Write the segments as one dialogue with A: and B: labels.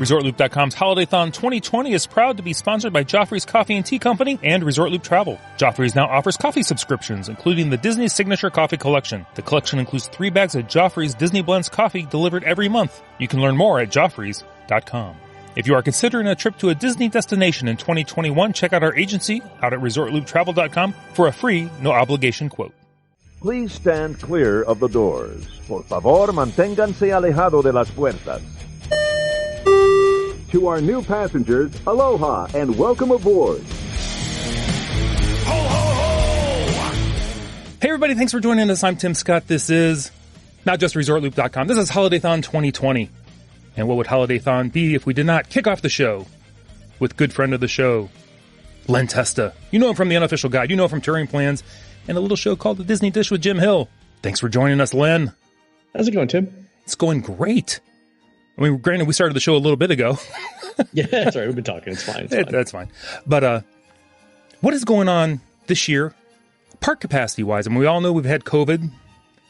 A: ResortLoop.com's HolidayThon 2020 is proud to be sponsored by Joffrey's Coffee and Tea Company and Resort Loop Travel. Joffrey's now offers coffee subscriptions, including the Disney Signature Coffee Collection. The collection includes 3 bags of Joffrey's Disney Blends coffee delivered every month. You can learn more at Joffreys.com. If you are considering a trip to a Disney destination in 2021, check out our agency out at ResortLoopTravel.com for a free, no-obligation quote.
B: Please stand clear of the doors. Por favor, manténganse alejado de las puertas. To our new passengers, aloha and welcome aboard.
A: Ho, ho, ho! Hey everybody, thanks for joining us. I'm Tim Scott. This is not just ResortLoop.com. This is HolidayThon 2020. And what would HolidayThon be if we did not kick off the show with good friend of the show, Len Testa. You know him from The Unofficial Guide. You know him from Touring Plans and a little show called The Disney Dish with Jim Hill. Thanks for joining us, Len.
C: How's it going, Tim?
A: It's going great. I mean, granted, we started the show a little bit ago.
C: Yeah, that's right. We've been talking. It's fine.
A: That's fine. But what is going on this year, park capacity-wise? I mean, we all know we've had COVID.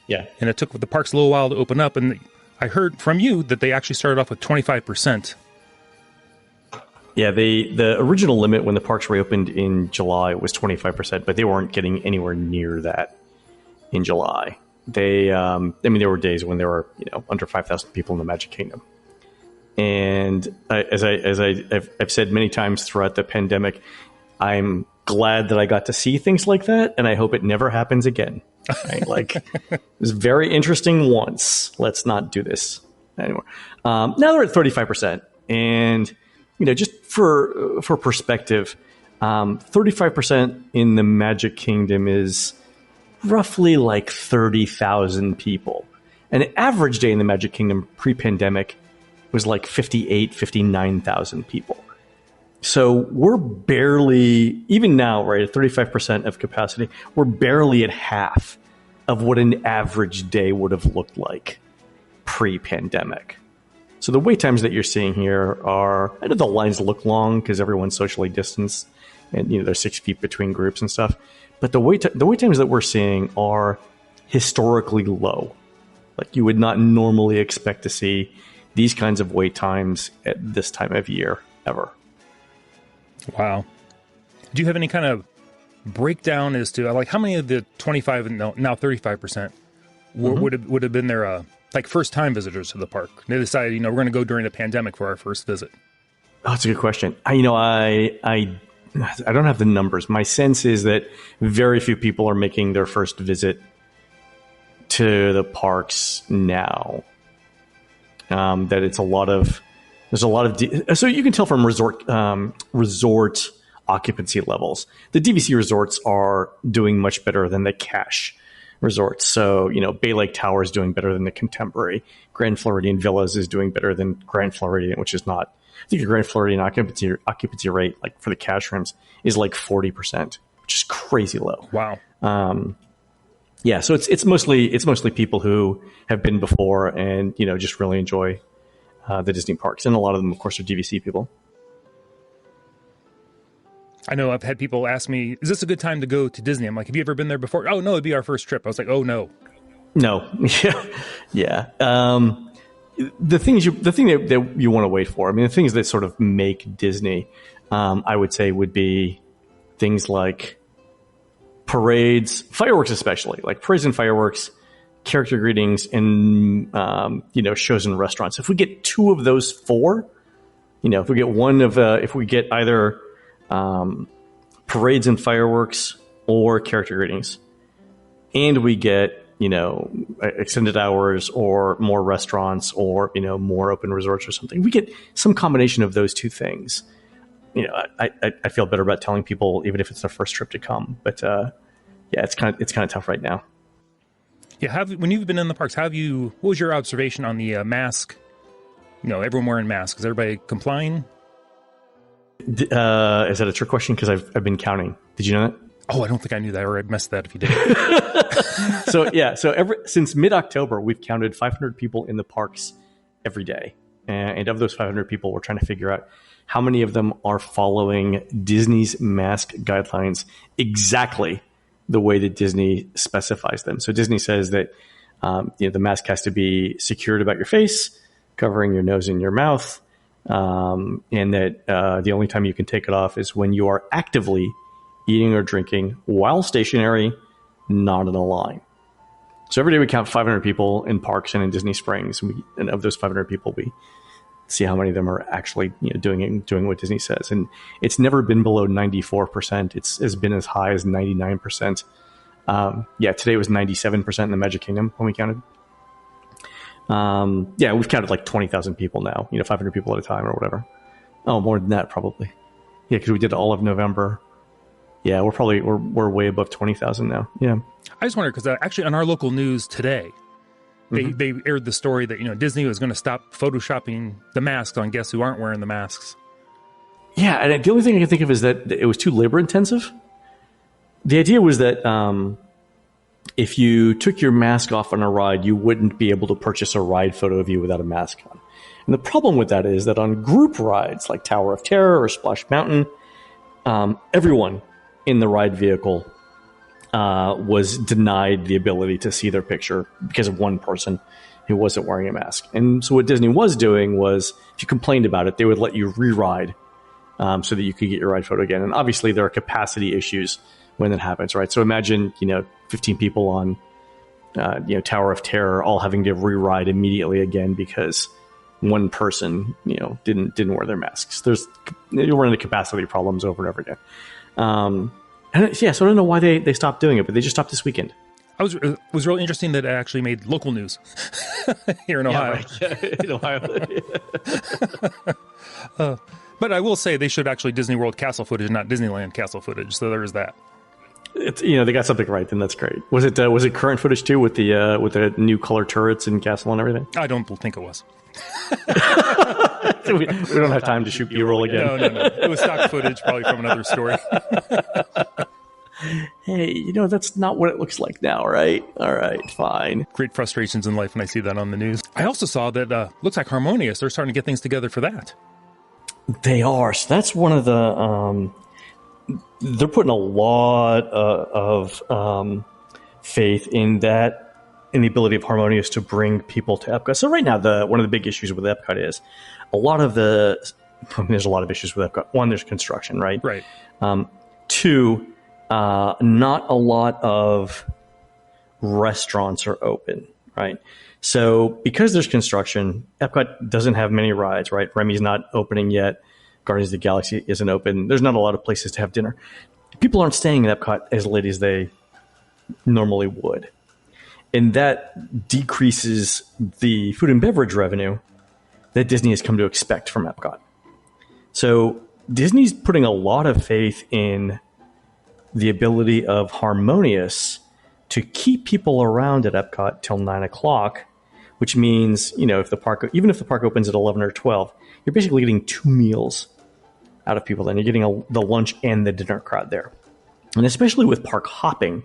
C: Yeah.
A: And it took the parks a little while to open up. And I heard from you that they actually started off with 25%.
C: Yeah, the original limit when the parks reopened in July was 25%, but they weren't getting anywhere near that in July. There were days when there were under 5,000 people in the Magic Kingdom. And as I've said many times throughout the pandemic, I'm glad that I got to see things like that, and I hope it never happens again. Right? Like, it was very interesting once. Let's not do this anymore. Now they're at 35%, and just for perspective, 35% in the Magic Kingdom is roughly like 30,000 people. An average day in the Magic Kingdom pre-pandemic was like 59,000 people. So we're barely, even now, right, at 35% of capacity, we're barely at half of what an average day would have looked like pre-pandemic. So the wait times that you're seeing here are, I know the lines look long because everyone's socially distanced and there's 6 feet between groups and stuff. But the wait times that we're seeing are historically low. Like, you would not normally expect to see these kinds of wait times at this time of year ever. Wow.
A: Do you have any kind of breakdown as to like how many of the 25 and now 35% would have been their like first time visitors to the park? They decided, we're going to go during the pandemic for our first visit.
C: Oh, that's a good question. I don't have the numbers. My sense is that very few people are making their first visit to the parks now. That there's a lot of, so you can tell from resort occupancy levels. The DVC resorts are doing much better than the cash resorts. So, Bay Lake Tower is doing better than the Contemporary. Grand Floridian Villas is doing better than Grand Floridian, which is not. I think the Grand Floridian occupancy rate, like for the cash rooms, is like 40%, which is crazy low.
A: Wow.
C: Yeah, so it's mostly people who have been before and just really enjoy the Disney parks, and a lot of them, of course, are DVC people.
A: I know I've had people ask me, "Is this a good time to go to Disney?" I'm like, "Have you ever been there before?" "Oh no, it'd be our first trip." I was like, "Oh no,
C: no, yeah." The thing that you want to wait for, I mean, the things that sort of make Disney, I would say, would be things like parades, fireworks, especially like parades and fireworks, character greetings, and shows and restaurants. If we get 2 of those 4, if we get if we get either parades and fireworks or character greetings, and we get extended hours or more restaurants or more open resorts or something, we get some combination of those 2 things. I feel better about telling people even if it's their first trip to come, but it's kind of tough right now.
A: Yeah, when you've been in the parks, what was your observation on the mask? Everyone wearing masks. Is everybody complying?
C: Is that a trick question? Because I've been counting. Did you know that?
A: Oh, I don't think I knew that, or I missed that if you did.
C: So since mid-October, we've counted 500 people in the parks every day. And of those 500 people, we're trying to figure out how many of them are following Disney's mask guidelines exactly the way that Disney specifies them. So Disney says that the mask has to be secured about your face, covering your nose and your mouth. and that the only time you can take it off is when you are actively eating or drinking while stationary, not in a line. So every day we count 500 people in parks and in Disney Springs, and of those 500 people, we see how many of them are actually doing what Disney says. And it's never been below 94%. It's been as high as 99%. Today was 97% in the Magic Kingdom when we counted. We've counted like 20,000 people now, 500 people at a time or whatever. Oh, more than that probably. Yeah, because we did all of November. Yeah, we're way above 20,000 now. Yeah.
A: I just wonder, because actually on our local news today, they aired the story that, Disney was going to stop photoshopping the masks on guests who aren't wearing the masks.
C: Yeah, and the only thing I can think of is that it was too labor intensive. The idea was that if you took your mask off on a ride, you wouldn't be able to purchase a ride photo of you without a mask on. And the problem with that is that on group rides like Tower of Terror or Splash Mountain, everyone in the ride vehicle was denied the ability to see their picture because of one person who wasn't wearing a mask. And so what Disney was doing was, if you complained about it, they would let you re-ride so that you could get your ride photo again. And obviously there are capacity issues when that happens, right? So imagine, 15 people on, Tower of Terror all having to re-ride immediately again because one person, didn't wear their masks. You'll run into capacity problems over and over again. So I don't know why they stopped doing it, but they just stopped this weekend.
A: It was really interesting that it actually made local news here in Ohio.
C: Yeah, right. In Ohio.
A: But I will say they showed actually Disney World castle footage, not Disneyland castle footage. So there is that.
C: It's, they got something right, then that's great. Was it current footage too with the new color turrets and castle and everything?
A: I don't think it was.
C: we don't have time to shoot B-roll again.
A: No. It was stock footage, probably from another story.
C: Hey, that's not what it looks like now, right? All right, fine.
A: Great frustrations in life when I see that on the news. I also saw that looks like Harmonious, they're starting to get things together for that.
C: They are. So that's one of the... they're putting a lot of faith in that, in the ability of Harmonious to bring people to Epcot. So right now, one of the big issues with Epcot is there's a lot of issues with Epcot. One, there's construction, right?
A: Right.
C: Two, not a lot of restaurants are open, right? So because there's construction, Epcot doesn't have many rides, right? Remy's not opening yet. Guardians of the Galaxy isn't open. There's not a lot of places to have dinner. People aren't staying in Epcot as late as they normally would. And that decreases the food and beverage revenue that Disney has come to expect from Epcot. So Disney's putting a lot of faith in the ability of Harmonious to keep people around at Epcot till 9 o'clock, which means, even if the park opens at 11 or 12, you're basically getting 2 meals out of people. Then you're getting the lunch and the dinner crowd there. And especially with park hopping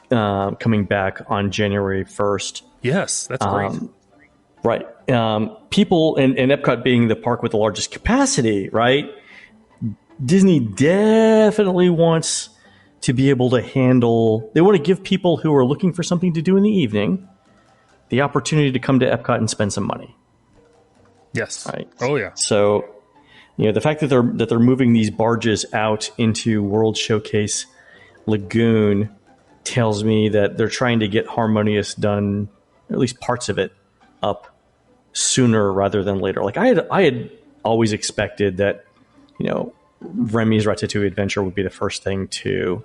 C: coming back on January 1st.
A: Yes, that's great.
C: Right. People, and Epcot being the park with the largest capacity, right? Disney definitely wants to be able to they want to give people who are looking for something to do in the evening the opportunity to come to Epcot and spend some money.
A: Yes.
C: Right.
A: Oh yeah.
C: So, the fact that they're moving these barges out into World Showcase Lagoon tells me that they're trying to get Harmonious done, at least parts of it, up sooner rather than later. Like I had always expected that, Remy's Ratatouille Adventure would be the first thing to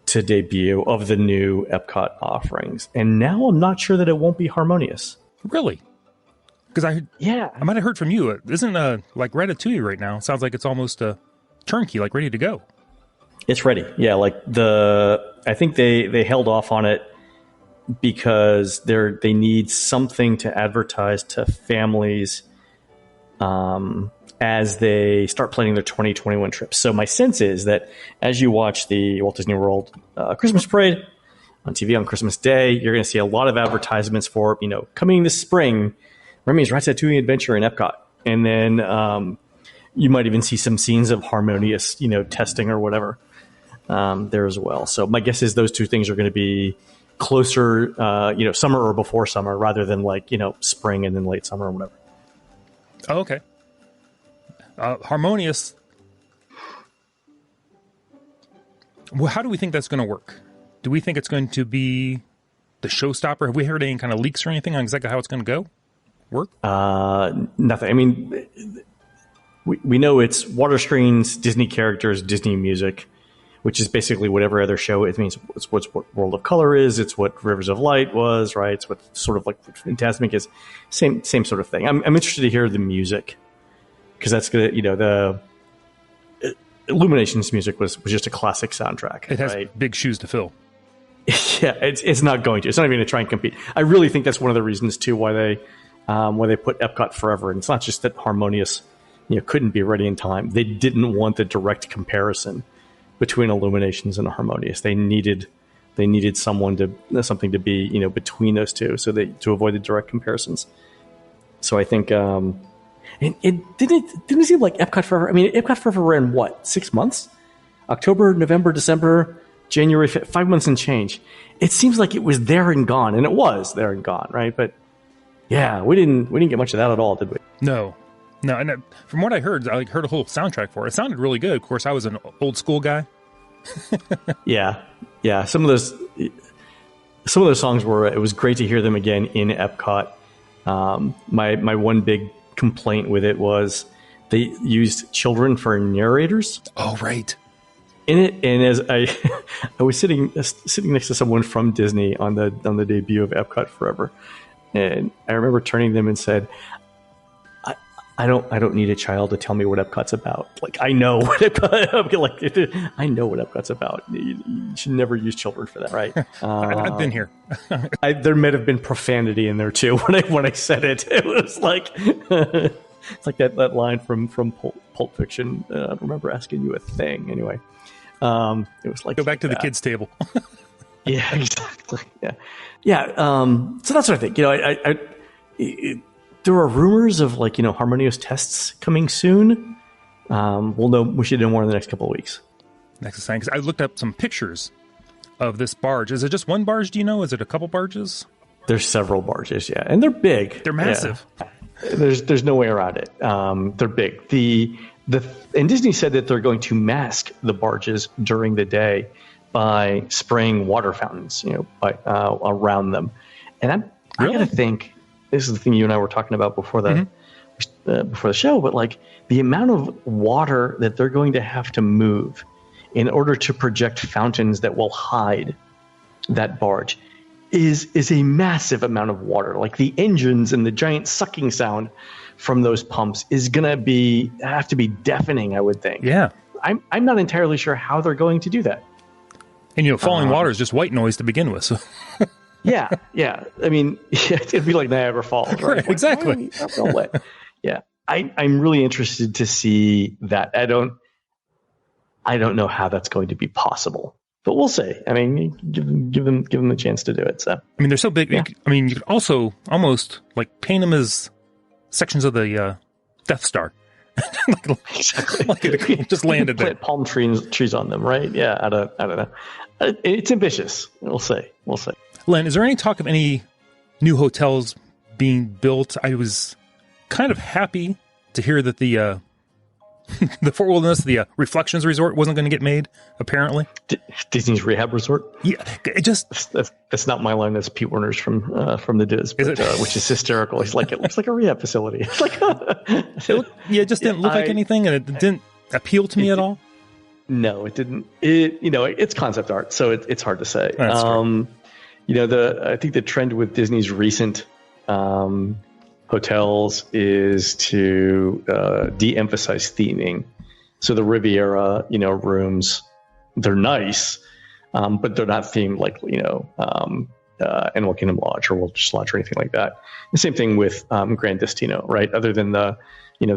C: debut of the new Epcot offerings, and now I'm not sure that it won't be Harmonious.
A: Really? Because I might have heard from you. Isn't like Ratatouille right now? Sounds like it's almost turnkey, like ready to go.
C: It's ready. Yeah, I think they held off on it because they need something to advertise to families as they start planning their 2021 trips. So my sense is that as you watch the Walt Disney World Christmas Parade on TV on Christmas Day, you're going to see a lot of advertisements for, coming this spring, Remy's Ratatouille Adventure in Epcot. And then you might even see some scenes of Harmonious, testing or whatever there as well. So my guess is those two things are going to be closer, summer or before summer rather than spring and then late summer or whatever.
A: Oh, okay. Harmonious. Well, how do we think that's going to work? Do we think it's going to be the showstopper? Have we heard any kind of leaks or anything on exactly how it's going to go? Work?
C: Nothing. I mean, we know it's water screens, Disney characters, Disney music, which is basically whatever other show. It means it's what World of Color is. It's what Rivers of Light was, right? It's what sort of like Fantasmic is. Same sort of thing. I'm interested to hear the music because that's gonna, the Illuminations music was just a classic soundtrack.
A: It has big shoes to fill.
C: Yeah, it's not going to. It's not even going to try and compete. I really think that's one of the reasons too why they put Epcot Forever. And it's not just that Harmonious, couldn't be ready in time. They didn't want the direct comparison between Illuminations and Harmonious. They needed something to be between those two, so to avoid the direct comparisons. So I think it didn't seem like Epcot Forever. I mean, Epcot Forever ran what, 6 months? October, November, December, January, 5 months and change. It seems like it was there and gone, and it was there and gone, right? But yeah, we didn't get much of that at all, did we?
A: No. And from what I heard a whole soundtrack for it. It sounded really good. Of course, I was an old school guy.
C: Yeah. Some of those songs were. It was great to hear them again in Epcot. My one big complaint with it was they used children for narrators.
A: Oh, right.
C: In it, and as I was sitting next to someone from Disney on the debut of Epcot Forever, and I remember turning to them and said, I don't need a child to tell me what Epcot's about. Like, I know what I know what Epcot's about. You should never use children for that, right?
A: I've been here.
C: There might have been profanity in there too when I said it. It was like it's like that line from Pulp Fiction. I don't remember asking you a thing. Anyway, it was like
A: go back to the kids' table.
C: Yeah, exactly. Yeah. So that's what I think. There are rumors of Harmonious tests coming soon. We'll know. We should know more in the next couple of weeks.
A: Next exciting, because I looked up some pictures of this barge. Is it just one barge? Do you know? Is it a couple barges?
C: There's several barges, yeah, and they're big.
A: They're massive.
C: Yeah. There's no way around it. They're big. And Disney said that they're going to mask the barges during the day by spraying water fountains, around them. And I gotta think. This is the thing you and I were talking about before the show, but the amount of water that they're going to have to move in order to project fountains that will hide that barge is a massive amount of water. Like the engines and the giant sucking sound from those pumps is gonna have to be deafening, I would think.
A: Yeah.
C: I'm not entirely sure how they're going to do that.
A: And falling water is just white noise to begin with. So.
C: Yeah. I mean, it'd be like Niagara Falls, right?
A: Exactly.
C: Yeah, I'm really interested to see that. I don't know how that's going to be possible, but we'll see. I mean, give them the chance to do it. So
A: I mean, they're so big. Yeah. You could also almost paint them as sections of the Death Star.
C: Exactly.
A: Just landed there.
C: Plant palm trees on them, right? Yeah. I don't know. It's ambitious. We'll see.
A: Len, is there any talk of any new hotels being built? I was kind of happy to hear that the Fort Wilderness, the Reflections Resort, wasn't going to get made. Apparently,
C: Disney's Rehab Resort.
A: Yeah, it just
C: that's not my line. That's Pete Werner's from the Diz, which is hysterical. He's like, it looks like a rehab facility. It's like,
A: it just didn't look like anything, and it didn't appeal to me at all.
C: No, it didn't. It's concept art, so it's hard to say.
A: That's true.
C: I think the trend with Disney's recent hotels is to de-emphasize theming. So the Riviera, rooms, they're nice, but they're not themed like, Animal Kingdom Lodge or Wilderness Lodge or anything like that. The same thing with Grand Destino, right? Other than the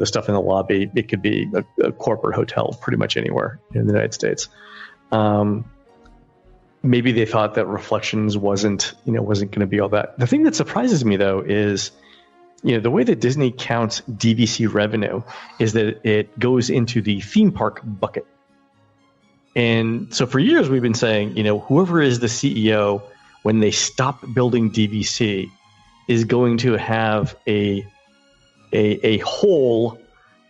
C: stuff in the lobby, it could be a corporate hotel pretty much anywhere in the United States. Maybe they thought that Reflections wasn't going to be all that. The thing that surprises me though is, the way that Disney counts DVC revenue is that it goes into the theme park bucket. And so for years we've been saying, whoever is the CEO when they stop building DVC is going to have a hole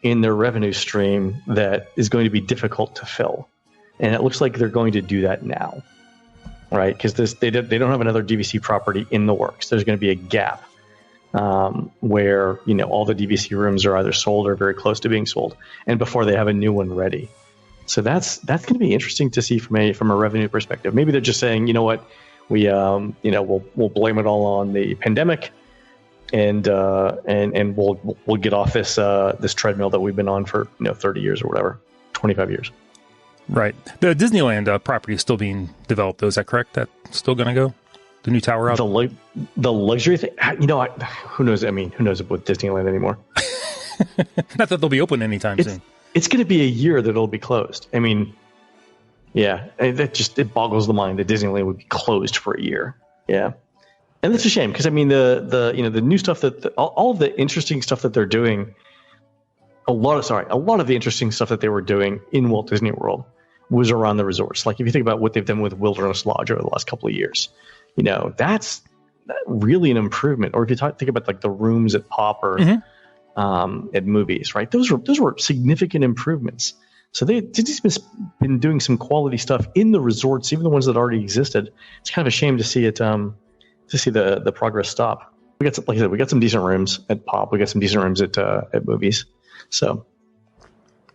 C: in their revenue stream that is going to be difficult to fill. And it looks like they're going to do that now, right? Because they don't have another DVC property in the works. There's going to be a gap where, all the DVC rooms are either sold or very close to being sold, and before they have a new one ready. So that's going to be interesting to see from a revenue perspective. Maybe they're just saying, you know what, we'll blame it all on the pandemic, and we'll get off this treadmill that we've been on for 30 years or whatever, 25 years.
A: Right. The Disneyland property is still being developed, though. Is that correct? That's still going to go? The new tower out?
C: The luxury thing, who knows? I mean, who knows with Disneyland anymore?
A: Not that they'll be open anytime soon.
C: It's going to be a year that it'll be closed. I mean, yeah, it boggles the mind that Disneyland would be closed for a year. Yeah. And that's a shame because, I mean, the new stuff all of the interesting stuff that they're doing, a lot of the interesting stuff that they were doing in Walt Disney World was around the resorts. Like if you think about what they've done with Wilderness Lodge over the last couple of years, that's really an improvement. Or if you think about like the rooms at Pop or at movies, right? Those were significant improvements. So Disney's been doing some quality stuff in the resorts, even the ones that already existed. It's kind of a shame to see it to see the progress stop. We got some decent rooms at Pop. We got some decent rooms at movies. So.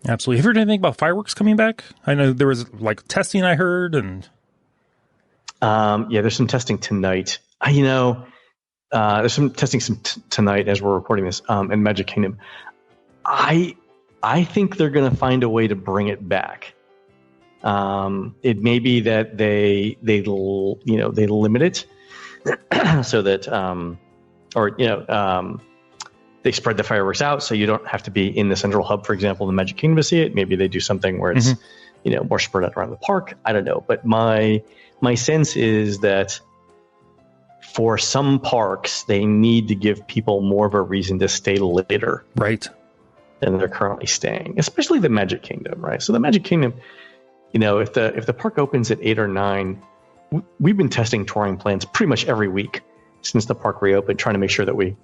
A: Absolutely. Have you heard anything about fireworks coming back? I know there was like testing I heard, and
C: there's some testing tonight. There's some testing tonight as we're recording this in Magic Kingdom. I think they're going to find a way to bring it back. It may be that they limit it so that they spread the fireworks out so you don't have to be in the central hub, for example, the Magic Kingdom to see it. Maybe they do something where it's more spread out around the park. I don't know, but my sense is that for some parks, they need to give people more of a reason to stay later,
A: right,
C: than they're currently staying, especially the Magic Kingdom, right? So the Magic Kingdom, if the park opens at 8 or 9, we've been testing touring plans pretty much every week since the park reopened, trying to make sure that we,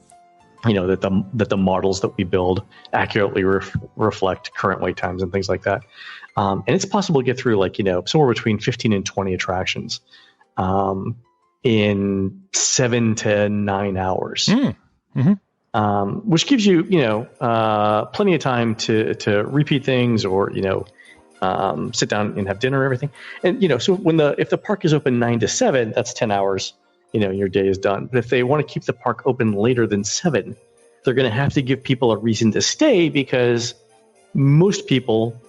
C: that the models that we build accurately reflect current wait times and things like that. And it's possible to get through somewhere between 15 and 20 attractions in 7 to 9 hours, which gives you, plenty of time to repeat things or, sit down and have dinner and everything. And, so if the park is open 9 to 7, that's 10 hours, your day is done. But if they want to keep the park open later than 7, they're going to have to give people a reason to stay, because most people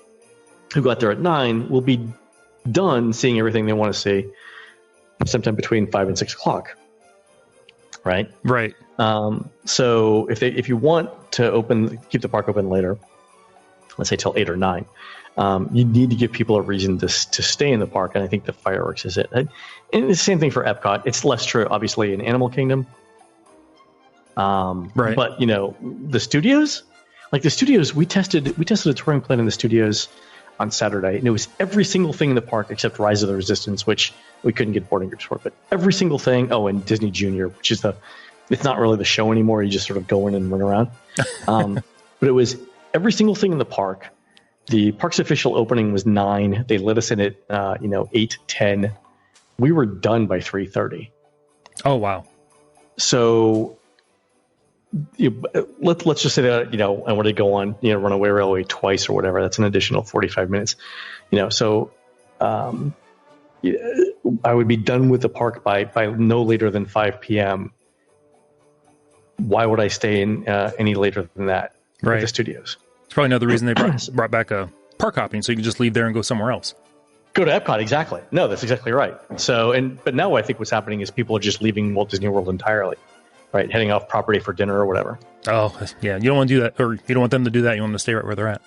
C: who got there at 9 will be done seeing everything they want to see sometime between 5 and 6 o'clock. Right. So if you want to keep the park open later, let's say till 8 or 9, you need to give people a reason to stay in the park. And I think the fireworks is it. And it's the same thing for Epcot. It's less true, obviously, in Animal Kingdom. But the studios, we tested a touring plan in the studios on Saturday, and it was every single thing in the park except Rise of the Resistance, which we couldn't get boarding groups for, but every single thing. Oh, and Disney Junior, which is it's not really the show anymore. You just sort of go in and run around. But it was every single thing in the park. The park's official opening was 9. They let us in at 8:10. We were done by 3:30.
A: Oh wow! So
C: let's just say that I want to go on Runaway Railway twice or whatever. That's an additional 45 minutes. So I would be done with the park by no later than 5 p.m. Why would I stay in any later than that? Right. At the studios.
A: It's probably another reason they brought back a park hopping, so you can just leave there and go somewhere else.
C: Go to Epcot, exactly. No, that's exactly right. So, but now I think what's happening is people are just leaving Walt Disney World entirely, right? Heading off property for dinner or whatever.
A: Oh, yeah. You don't want to do that, or you don't want them to do that. You want them to stay right where they're at.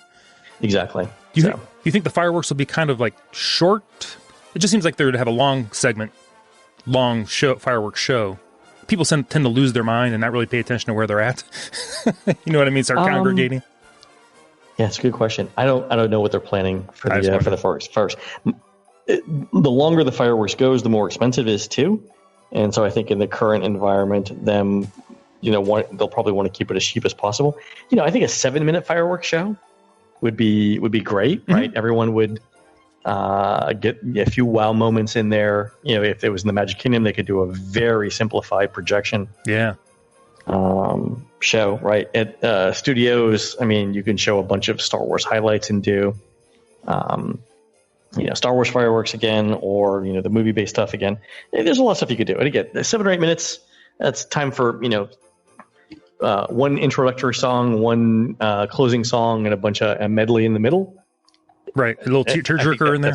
C: Exactly.
A: Do you think the fireworks will be kind of like short? It just seems like they're to have a long fireworks show. People tend to lose their mind and not really pay attention to where they're at. You know what I mean? Start congregating.
C: Yeah, it's a good question. I don't know what they're planning for the fireworks. First, the longer the fireworks goes, the more expensive it is too. And so I think in the current environment, them they'll probably want to keep it as cheap as possible. I think a 7-minute fireworks show would be great, right? Everyone would get a few wow moments in there. If it was in the Magic Kingdom, they could do a very simplified projection.
A: Yeah.
C: Show, right? At studios, you can show a bunch of Star Wars highlights and do, Star Wars fireworks again, or, the movie-based stuff again. There's a lot of stuff you could do. And again, 7 or 8 minutes, that's time for, one introductory song, one closing song, and a medley in the middle.
A: Right. A little tearjerker in there.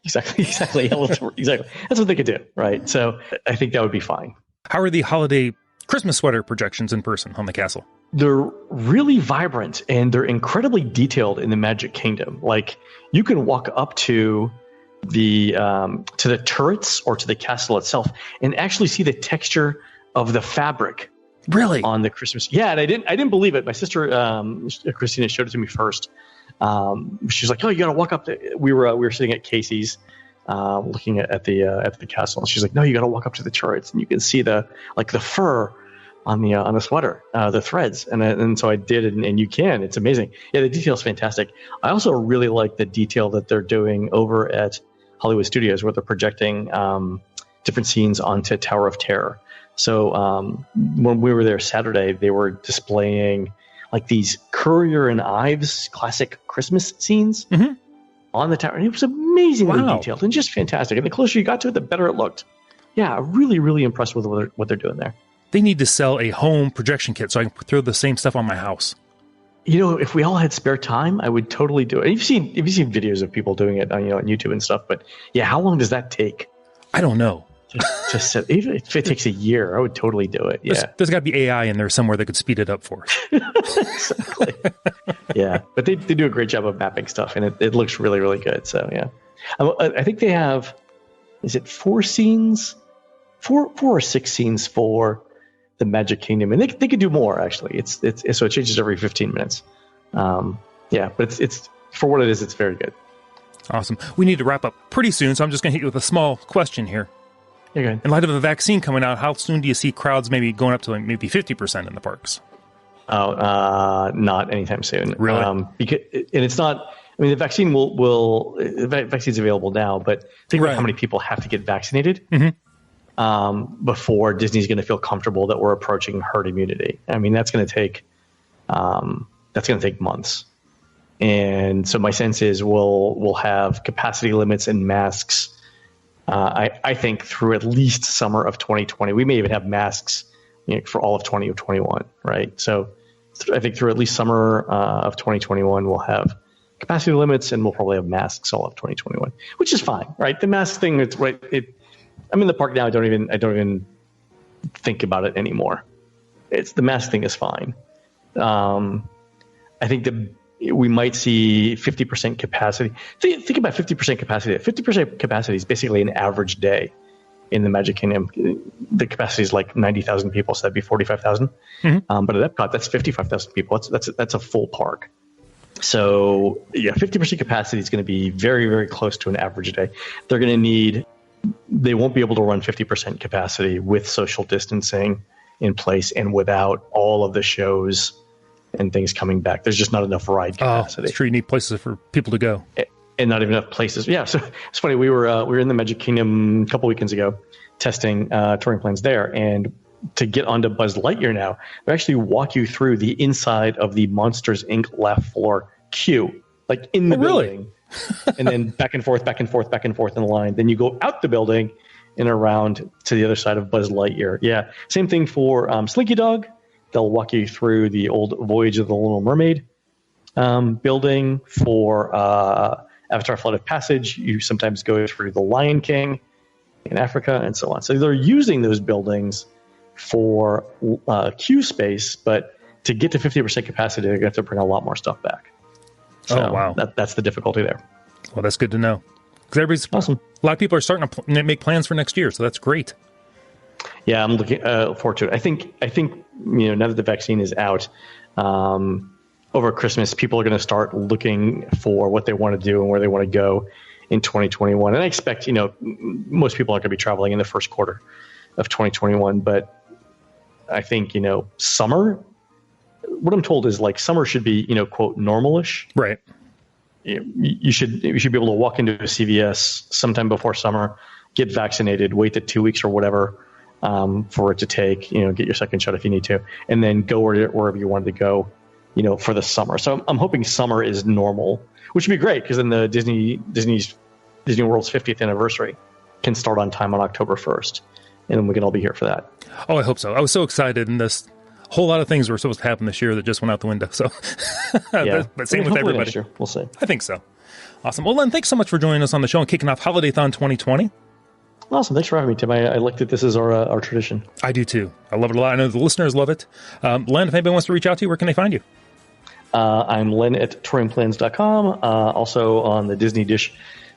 C: Exactly. Exactly. That's what they could do, right? So I think that would be fine.
A: How are the holiday Christmas sweater projections in person on the castle?
C: They're really vibrant, and they're incredibly detailed in the Magic Kingdom. Like, you can walk up to the turrets or to the castle itself and actually see the texture of the fabric.
A: Really?
C: On the Christmas. Yeah, and I didn't believe it. My sister Christina showed it to me first. She's like, "Oh, you got to walk up." We were sitting at Casey's, looking at the castle. And she's like, "No, you got to walk up to the turrets, and you can see the fur on the sweater, the threads." And so I did, and you can. It's amazing. Yeah, the detail's fantastic. I also really like the detail that they're doing over at Hollywood Studios, where they're projecting different scenes onto Tower of Terror. So when we were there Saturday, they were displaying like these Currier and Ives classic Christmas scenes on the tower. And it was amazingly detailed and just fantastic. And the closer you got to it, the better it looked. Yeah, really, really impressed with what they're doing there.
A: They need to sell a home projection kit so I can throw the same stuff on my house.
C: If we all had spare time, I would totally do it. You've seen videos of people doing it on YouTube and stuff. But yeah, how long does that take?
A: I don't know.
C: Just set, even if it takes a year, I would totally do it. Yeah,
A: there's got to be AI in there somewhere that could speed it up for us.
C: Exactly. Yeah, but they do a great job of mapping stuff, and it looks really, really good. So yeah, I think they have, is it 4 or 6 scenes for the Magic Kingdom, and they could do more actually. It's so it changes every 15 minutes. Yeah, but it's for what it is, it's very good.
A: Awesome. We need to wrap up pretty soon, so I'm just going to hit you with a small question here.
C: Okay.
A: In light of the vaccine coming out, how soon do you see crowds maybe going up to maybe 50% in the parks?
C: Oh, not anytime soon.
A: Really?
C: Because it's not. The vaccine the vaccine's available now, but think about how many people have to get vaccinated before Disney's going to feel comfortable that we're approaching herd immunity. That's going to take months. And so my sense is we'll have capacity limits and masks. I think through at least summer of 2020. We may even have masks for all of 2021, right? So I think through at least summer of 2021, we'll have capacity limits, and we'll probably have masks all of 2021, which is fine, right? The mask thing, it's right. I'm in the park now. I don't even think about it anymore. The mask thing is fine. I think we might see 50% capacity. Think about 50% capacity. 50% capacity is basically an average day in the Magic Kingdom. The capacity is like 90,000 people, so that'd be 45,000. But at Epcot, that's 55,000 people. That's a full park. So yeah, 50% capacity is going to be very, very close to an average day. They won't be able to run 50% capacity with social distancing in place and without all of the shows and things coming back. There's just not enough ride capacity.
A: It's true. You need places for people to go.
C: And not even enough places. Yeah, so it's funny. We were in the Magic Kingdom a couple weekends ago testing touring plans there. And to get onto Buzz Lightyear now, they actually walk you through the inside of the Monsters, Inc. laugh floor queue, like in the building. And then back and forth in the line. Then you go out the building and around to the other side of Buzz Lightyear. Yeah, same thing for Slinky Dog. They'll walk you through the old Voyage of the Little Mermaid building. For Avatar Flight of Passage, you sometimes go through the Lion King in Africa and so on. So they're using those buildings for queue space, but to get to 50% capacity, they're going to have to bring a lot more stuff back. So
A: wow.
C: That's the difficulty there.
A: Well, that's good to know. Because everybody's
C: awesome.
A: A lot of people are starting to make plans for next year, so that's great.
C: Yeah, I'm looking forward to it. I think now that the vaccine is out, over Christmas, people are going to start looking for what they want to do and where they want to go in 2021. And I expect, most people aren't going to be traveling in the first quarter of 2021, but I think, summer, what I'm told is like summer should be, quote, normalish.
A: Right.
C: You should be able to walk into a CVS sometime before summer, get vaccinated, wait the 2 weeks or whatever for it to take, get your second shot if you need to, and then go wherever you wanted to go, for the summer. So I'm hoping summer is normal, which would be great because then the Disney World's 50th anniversary can start on time on October 1st, and then we can all be here for that.
A: Oh, I hope so. I was so excited, and this whole lot of things were supposed to happen this year that just went out the window. So,
C: yeah,
A: but same with everybody.
C: Next year. We'll see.
A: I think so. Awesome. Well, Len, thanks so much for joining us on the show and kicking off HolidayThon 2020.
C: Awesome. Thanks for having me, Tim. I like that this is our tradition.
A: I do too. I love it a lot. I know the listeners love it. Len, if anybody wants to reach out to you, where can they find you? I'm Len at touringplans.com. Also on the Disney Dish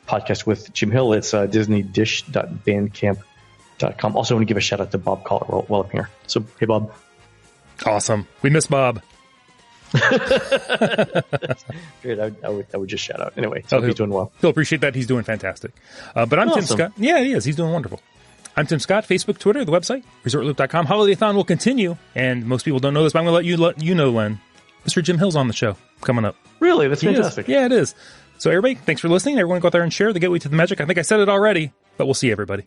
A: podcast with Jim Hill. It's disneydish.bandcamp.com. Also want to give a shout out to Bob Collar while I'm here. So, hey, Bob. Awesome. We miss Bob.
C: Great. I would just shout out. Anyway, so he's doing well.
A: He'll appreciate that. He's doing fantastic. But I'm awesome. Tim Scott. Yeah, he is. He's doing wonderful. I'm Tim Scott. Facebook, Twitter, the website, ResortLoop.com. HolidayThon will continue, and most people don't know this, but I'm going to let you know, Len. Mr. Jim Hill's on the show coming up.
C: Really? That's fantastic.
A: Yeah, it is. So everybody, thanks for listening. Everyone go out there and share the gateway to the magic. I think I said it already, but we'll see everybody.